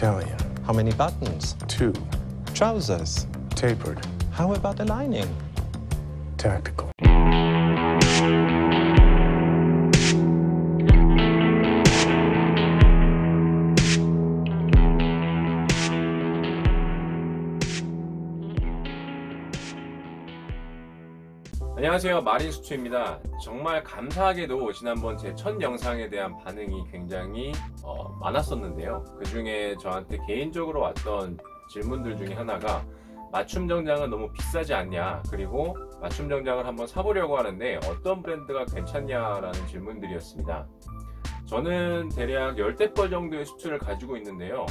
Italian. How many buttons? 2. Trousers. Tapered. How about the lining? Tactical. 안녕하세요, 마린수추입니다. 정말 감사하게도 지난번 제 첫 영상에 대한 반응이 굉장히 많았었는데요. 그 중에 저한테 개인적으로 왔던 질문들 중에 하나가 맞춤 정장은 너무 비싸지 않냐, 그리고 맞춤 정장을 한번 사보려고 하는데 어떤 브랜드가 괜찮냐라는 질문들이었습니다. 저는 대략 10대 정도의 수트를 가지고 있는데요,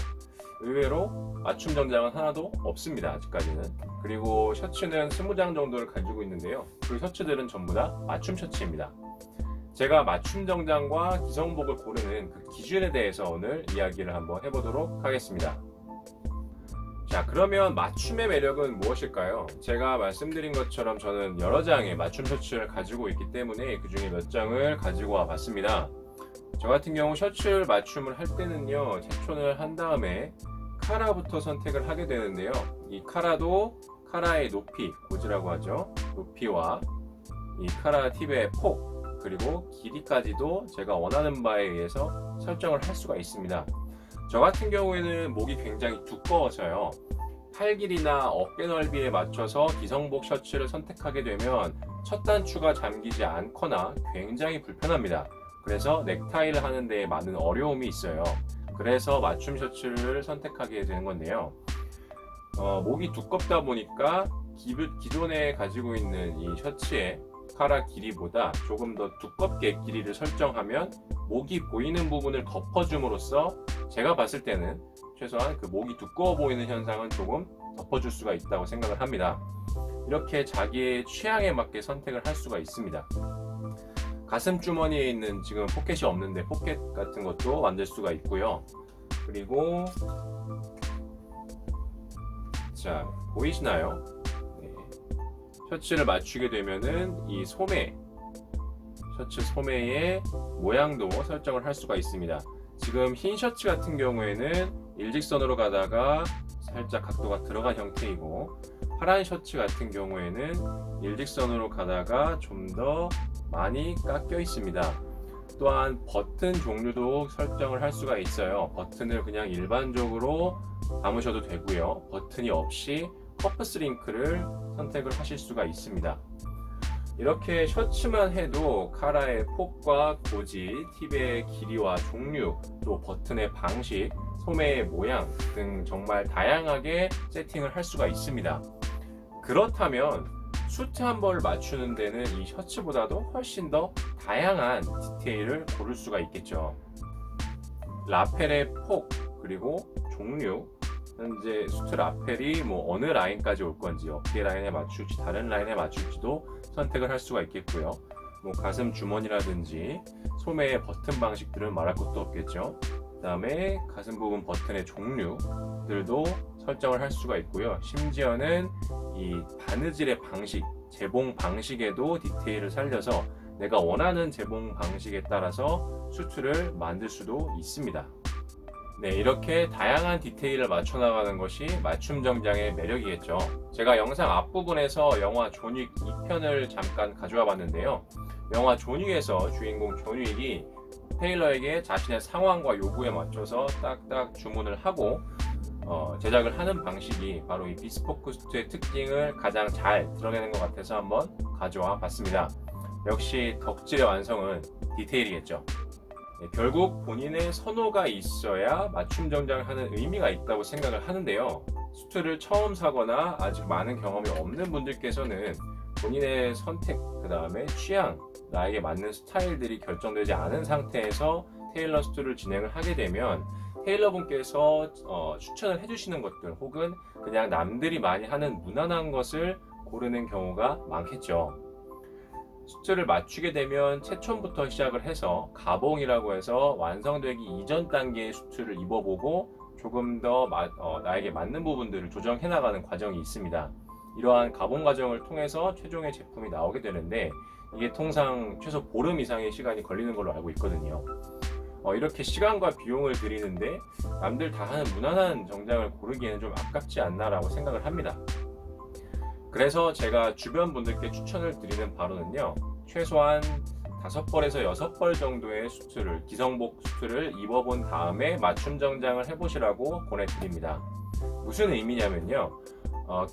의외로 맞춤 정장은 하나도 없습니다, 아직까지는. 그리고 셔츠는 20장 정도를 가지고 있는데요, 그 셔츠들은 전부 다 맞춤 셔츠입니다. 제가 맞춤 정장과 기성복을 고르는 그 기준에 대해서 오늘 이야기를 한번 해보도록 하겠습니다. 자, 그러면 맞춤의 매력은 무엇일까요? 제가 말씀드린 것처럼 저는 여러 장의 맞춤 셔츠를 가지고 있기 때문에 그 중에 몇 장을 가지고 와 봤습니다. 저 같은 경우 셔츠를 맞춤을 할 때는요, 체촌을 한 다음에 카라부터 선택을 하게 되는데요, 이 카라도 카라의 높이, 고지라고 하죠, 높이와 이 카라 팁의 폭, 그리고 길이까지도 제가 원하는 바에 의해서 설정을 할 수가 있습니다. 저 같은 경우에는 목이 굉장히 두꺼워서요, 팔 길이나 어깨 넓이에 맞춰서 기성복 셔츠를 선택하게 되면 첫 단추가 잠기지 않거나 굉장히 불편합니다. 그래서 넥타이를 하는 데 많은 어려움이 있어요. 그래서 맞춤 셔츠를 선택하게 되는 건데요, 목이 두껍다 보니까 기존에 가지고 있는 이 셔츠의 카라 길이보다 조금 더 두껍게 길이를 설정하면 목이 보이는 부분을 덮어줌으로써 제가 봤을 때는 최소한 그 목이 두꺼워 보이는 현상은 조금 덮어줄 수가 있다고 생각을 합니다. 이렇게 자기의 취향에 맞게 선택을 할 수가 있습니다. 가슴 주머니에 있는 지금 포켓이 없는데 포켓 같은 것도 만들 수가 있고요. 그리고 자, 보이시나요? 네. 셔츠를 맞추게 되면은 이 소매, 셔츠 소매의 모양도 설정을 할 수가 있습니다. 지금 흰 셔츠 같은 경우에는 일직선으로 가다가 살짝 각도가 들어간 형태이고, 파란 셔츠 같은 경우에는 일직선으로 가다가 좀 더 많이 깎여 있습니다. 또한 버튼 종류도 설정을 할 수가 있어요. 버튼을 그냥 일반적으로 감으셔도 되고요, 버튼이 없이 퍼프 스링크를 선택을 하실 수가 있습니다. 이렇게 셔츠만 해도 카라의 폭과 고지, 팁의 길이와 종류, 또 버튼의 방식, 소매의 모양 등 정말 다양하게 세팅을 할 수가 있습니다. 그렇다면 수트 한 벌을 맞추는 데는 이 셔츠보다도 훨씬 더 다양한 디테일을 고를 수가 있겠죠. 라펠의 폭, 그리고 종류, 현재 수트 라펠이 어느 라인까지 올 건지, 어깨 라인에 맞출지 다른 라인에 맞출지도 선택을 할 수가 있겠고요. 가슴 주머니라든지 소매의 버튼 방식들은 말할 것도 없겠죠. 그 다음에 가슴 부분 버튼의 종류들도 설정을 할 수가 있고요. 심지어는 이 바느질의 방식, 재봉 방식에도 디테일을 살려서 내가 원하는 재봉 방식에 따라서 수트를 만들 수도 있습니다. 네, 이렇게 다양한 디테일을 맞춰 나가는 것이 맞춤 정장의 매력이겠죠. 제가 영상 앞부분에서 영화 존 윅 2편을 잠깐 가져와 봤는데요, 영화 존 윅에서 주인공 존 윅이 테일러에게 자신의 상황과 요구에 맞춰서 딱딱 주문을 하고 제작을 하는 방식이 바로 이 비스포크 수트의 특징을 가장 잘 드러내는 것 같아서 한번 가져와 봤습니다. 역시 덕질의 완성은 디테일이겠죠. 네, 결국 본인의 선호가 있어야 맞춤 정장을 하는 의미가 있다고 생각을 하는데요, 수트를 처음 사거나 아직 많은 경험이 없는 분들께서는 본인의 선택, 그 다음에 취향, 나에게 맞는 스타일들이 결정되지 않은 상태에서 테일러 수트를 진행을 하게 되면 테일러분께서 추천을 해주시는 것들, 혹은 그냥 남들이 많이 하는 무난한 것을 고르는 경우가 많겠죠. 수트를 맞추게 되면 체촌부터 시작을 해서 가봉이라고 해서 완성되기 이전 단계의 수트를 입어보고 조금 더 나에게 맞는 부분들을 조정해 나가는 과정이 있습니다. 이러한 가봉 과정을 통해서 최종의 제품이 나오게 되는데, 이게 통상 최소 보름 이상의 시간이 걸리는 걸로 알고 있거든요. 이렇게 시간과 비용을 들이는데 남들 다 하는 무난한 정장을 고르기에는 좀 아깝지 않나라고 생각을 합니다. 그래서 제가 주변 분들께 추천을 드리는 바로는요, 최소한 5벌에서 6벌 정도의 수트를, 기성복 수트를 입어본 다음에 맞춤 정장을 해보시라고 권해드립니다. 무슨 의미냐면요,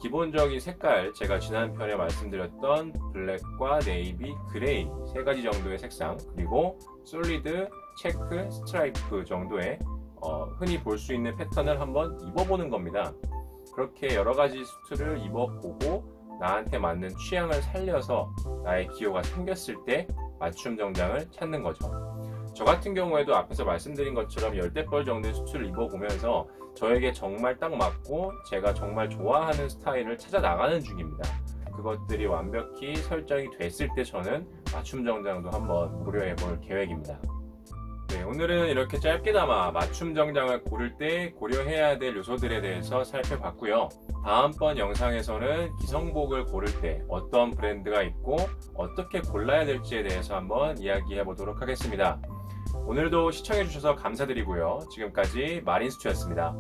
기본적인 색깔, 제가 지난 편에 말씀드렸던 블랙과 네이비, 그레이 3가지 정도의 색상, 그리고 솔리드, 체크, 스트라이프 정도의 흔히 볼 수 있는 패턴을 한번 입어보는 겁니다. 그렇게 여러가지 수트를 입어보고 나한테 맞는 취향을 살려서 나의 기호가 생겼을 때 맞춤 정장을 찾는 거죠. 저 같은 경우에도 앞에서 말씀드린 것처럼 10벌 정도의 수트를 입어보면서 저에게 정말 딱 맞고 제가 정말 좋아하는 스타일을 찾아 나가는 중입니다. 그것들이 완벽히 설정이 됐을 때 저는 맞춤 정장도 한번 고려해 볼 계획입니다. 네, 오늘은 이렇게 짧게나마 맞춤 정장을 고를 때 고려해야 될 요소들에 대해서 살펴봤고요. 다음번 영상에서는 기성복을 고를 때 어떤 브랜드가 있고 어떻게 골라야 될지에 대해서 한번 이야기해 보도록 하겠습니다. 오늘도 시청해 주셔서 감사드리고요. 지금까지 마린스튜였습니다.